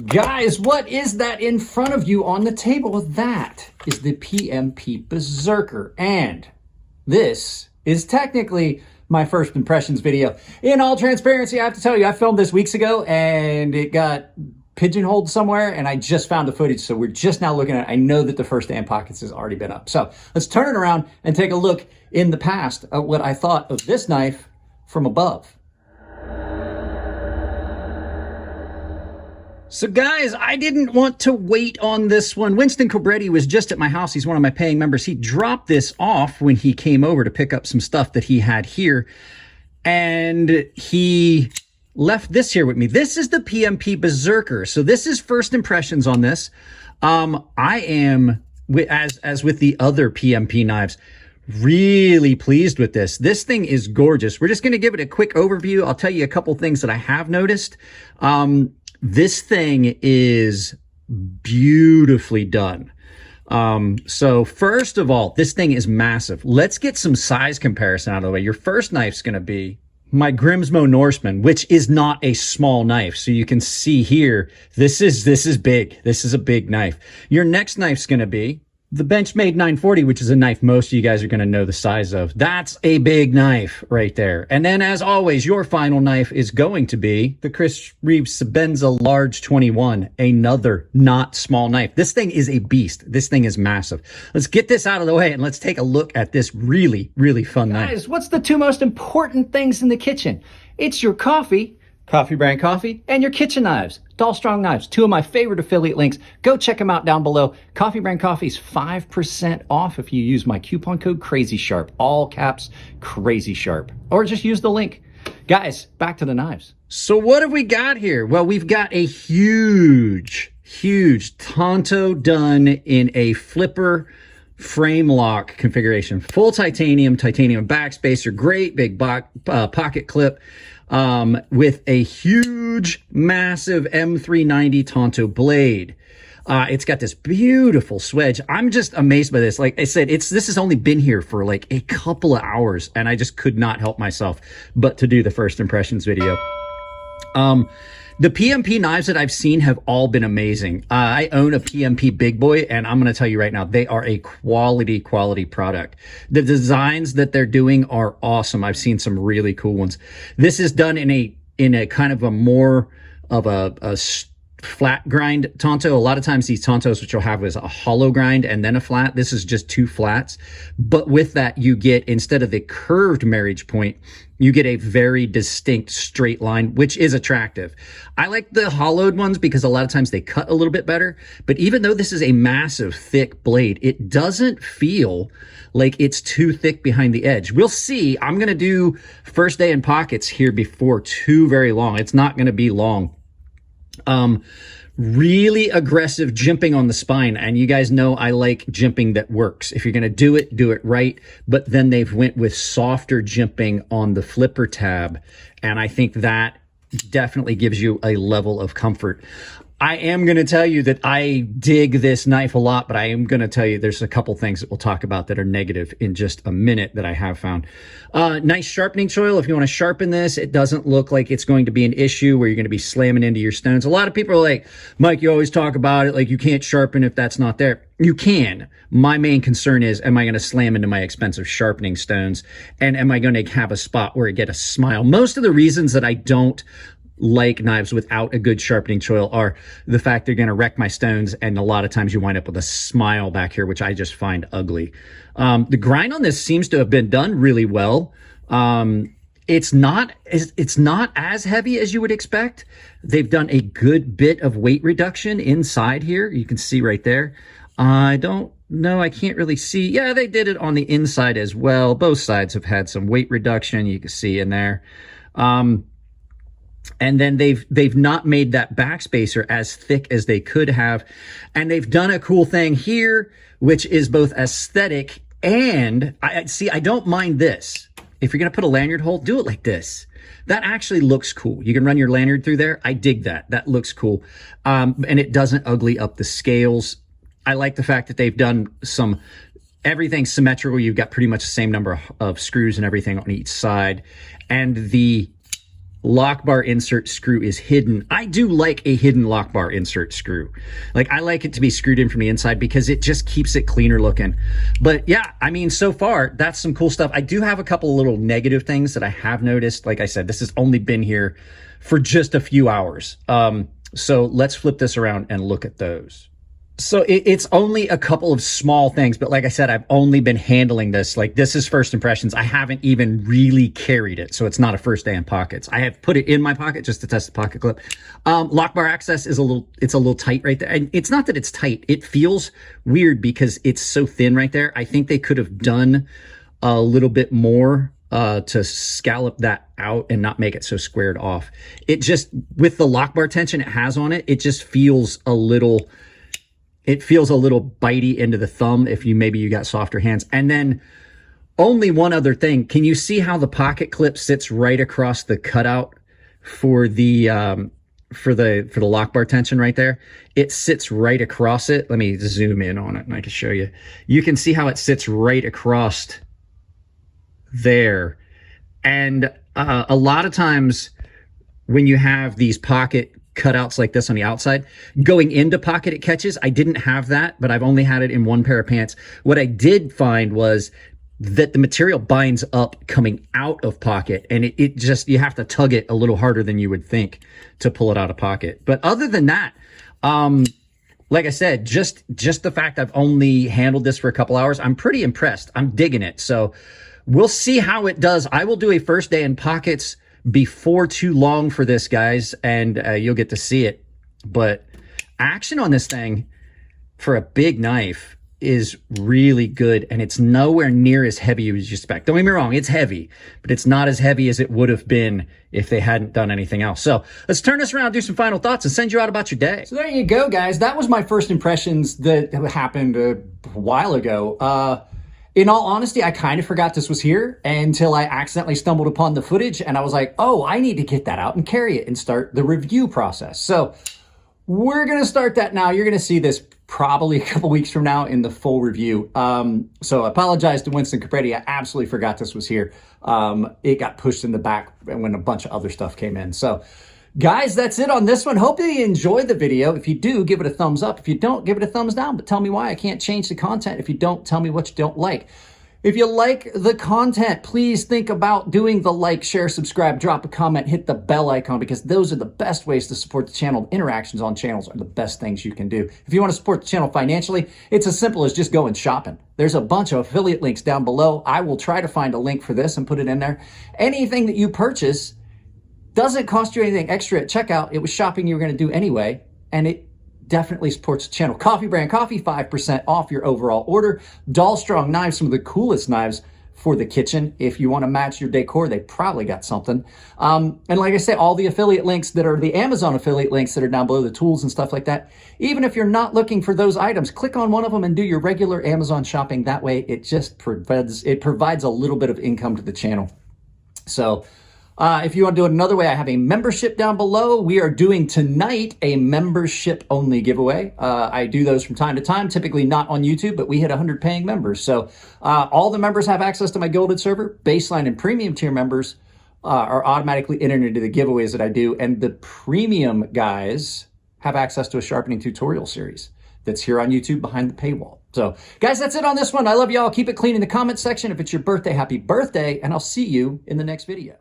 Guys, what is that in front of you on the table? That is the PMP Berserker. And this is technically my first impressions video. In all transparency, I have to tell you, I filmed this weeks ago and it got pigeonholed somewhere and I just found the footage. So we're just now looking at it. I know that the first day in pockets has already been up. So let's turn it around and take a look in the past at what I thought of this knife from above. So guys, I didn't want to wait on this one. Winston Cobretti was just at my house. He's one of my paying members. He dropped this off when he came over to pick up some stuff that he had here. And he left this here with me. This is the PMP Berserker. So this is first impressions on this. I am, as with the other PMP knives, really pleased with this. This thing is gorgeous. We're just going to give it a quick overview. I'll tell you a couple things that I have noticed. This thing is beautifully done. So first of all, this thing is massive. Let's get some size comparison out of the way. Your first knife's going to be my Grimsmo Norseman, which is not a small knife. So you can see here, this is big. This is a big knife. Your next knife's going to be the Benchmade 940, which is a knife most of you guys are going to know the size of. That's a big knife right there. And then, as always, your final knife is going to be the Chris Reeves Sebenza Large 21, another not small knife. This thing is a beast. This thing is massive. Let's get this out of the way and let's take a look at this really, really fun knife. Guys, what's the two most important things in the kitchen? It's your coffee brand coffee, and your kitchen knives. Doll Strong Knives, two of my favorite affiliate links. Go check them out down below. Coffee brand coffee's 5% off if you use my coupon code CrazySharp. All caps, CrazySharp. Or just use the link. Guys, back to the knives. So what have we got here? Well, we've got a huge Tonto done in a flipper frame lock configuration. Full titanium backspacer, great big pocket clip. With a huge, massive M390 Tonto blade. It's got this beautiful swedge. I'm just amazed by this. Like I said, this has only been here for like a couple of hours and I just could not help myself but to do the first impressions video. The PMP knives that I've seen have all been amazing. I own a PMP big boy, and I'm going to tell you right now, they are a quality product. The designs that they're doing are awesome. I've seen some really cool ones. This is done in a kind of a more of a flat grind Tonto. A lot of times these Tontos, which you'll have, is a hollow grind and then a flat. This is just two flats. But with that, you get, instead of the curved marriage point, you get a very distinct straight line, which is attractive. I like the hollowed ones because a lot of times they cut a little bit better. But even though this is a massive, thick blade, it doesn't feel like it's too thick behind the edge. We'll see. I'm going to do first day in pockets here before too very long. It's not going to be long. Really aggressive jimping on the spine. And you guys know I like jimping that works. If you're going to do it right. But then they've went with softer jimping on the flipper tab. And I think that definitely gives you a level of comfort. I am going to tell you that I dig this knife a lot, but I am going to tell you there's a couple things that we'll talk about that are negative in just a minute that I have found. Nice sharpening choil. If you want to sharpen this, it doesn't look like it's going to be an issue where you're going to be slamming into your stones. A lot of people are like, Mike, you always talk about it like you can't sharpen if that's not there. You can. My main concern is, am I going to slam into my expensive sharpening stones? And am I going to have a spot where I get a smile? Most of the reasons that I don't like knives without a good sharpening choil are the fact they're going to wreck my stones, and a lot of times you wind up with a smile back here, which I just find ugly. The grind on this seems to have been done really well. It's not as heavy as you would expect. They've done a good bit of weight reduction inside here. You can see right there. I don't know. I can't really see. Yeah, they did it on the inside as well. Both sides have had some weight reduction. You can see in there. And then they've not made that backspacer as thick as they could have. And they've done a cool thing here, which is both aesthetic and I don't mind this. If you're going to put a lanyard hole, do it like this. That actually looks cool. You can run your lanyard through there. I dig that. That looks cool. And it doesn't ugly up the scales. I like the fact that they've done everything symmetrical. You've got pretty much the same number of screws and everything on each side. And the lock bar insert screw is hidden. I do like a hidden lock bar insert screw. Like, I like it to be screwed in from the inside because it just keeps it cleaner looking. But yeah, I mean, so far, that's some cool stuff. I do have a couple of little negative things that I have noticed. Like I said, this has only been here for just a few hours. So let's flip this around and look at those. So it's only a couple of small things, but like I said, I've only been handling this. Like, this is first impressions. I haven't even really carried it, so it's not a first day in pockets. I have put it in my pocket just to test the pocket clip. Lock bar access is a little tight right there. And it's not that it's tight. It feels weird because it's so thin right there. I think they could have done a little bit more to scallop that out and not make it so squared off. It just, with the lock bar tension it has on it, it just feels a little... It feels a little bitey into the thumb if maybe you got softer hands. And then only one other thing. Can you see how the pocket clip sits right across the cutout for the lock bar tension right there? It sits right across it. Let me zoom in on it and I can show you. You can see how it sits right across there. And a lot of times when you have these pocket cutouts like this on the outside, going into pocket it catches. I didn't have that, but I've only had it in one pair of pants. What I did find was that the material binds up coming out of pocket, and it just, you have to tug it a little harder than you would think to pull it out of pocket. But other than that, like I said, just the fact I've only handled this for a couple hours, I'm pretty impressed. I'm digging it. So we'll see how it does. I will do a first day in pockets before too long for this, guys, and you'll get to see it. But action on this thing for a big knife is really good, and it's nowhere near as heavy as you expect. Don't get me wrong, it's heavy, but it's not as heavy as it would have been if they hadn't done anything else. So let's turn this around, do some final thoughts, and send you out about your day. So there you go, guys. That was my first impressions that happened a while ago. In all honesty, I kind of forgot this was here until I accidentally stumbled upon the footage, and I was like, oh, I need to get that out and carry it and start the review process. So we're going to start that now. You're going to see this probably a couple weeks from now in the full review. So I apologize to Winston Capretti. I absolutely forgot this was here. It got pushed in the back when a bunch of other stuff came in. So guys, that's it on this one. Hope you enjoyed the video. If you do, give it a thumbs up. If you don't, give it a thumbs down. But tell me why. I can't change the content if you don't tell me what you don't like. If you like the content, please think about doing the like, share, subscribe, drop a comment, hit the bell icon, because those are the best ways to support the channel. Interactions on channels are the best things you can do. If you want to support the channel financially, it's as simple as just going shopping. There's a bunch of affiliate links down below. I will try to find a link for this and put it in there. Anything that you purchase doesn't cost you anything extra at checkout. It was shopping you were going to do anyway, and it definitely supports the channel. Coffee Brand Coffee, 5% off your overall order. Doll Strong Knives, some of the coolest knives for the kitchen. If you want to match your decor, they probably got something. And like I say, all the affiliate links that are the Amazon affiliate links that are down below, the tools and stuff like that. Even if you're not looking for those items, click on one of them and do your regular Amazon shopping. That way, it just provides a little bit of income to the channel. So if you want to do it another way, I have a membership down below. We are doing tonight a membership only giveaway. I do those from time to time, typically not on YouTube, but we hit 100 paying members. So all the members have access to my Gilded server. Baseline and premium tier members are automatically entered into the giveaways that I do. And the premium guys have access to a sharpening tutorial series that's here on YouTube behind the paywall. So guys, that's it on this one. I love y'all. Keep it clean in the comment section. If it's your birthday, happy birthday. And I'll see you in the next video.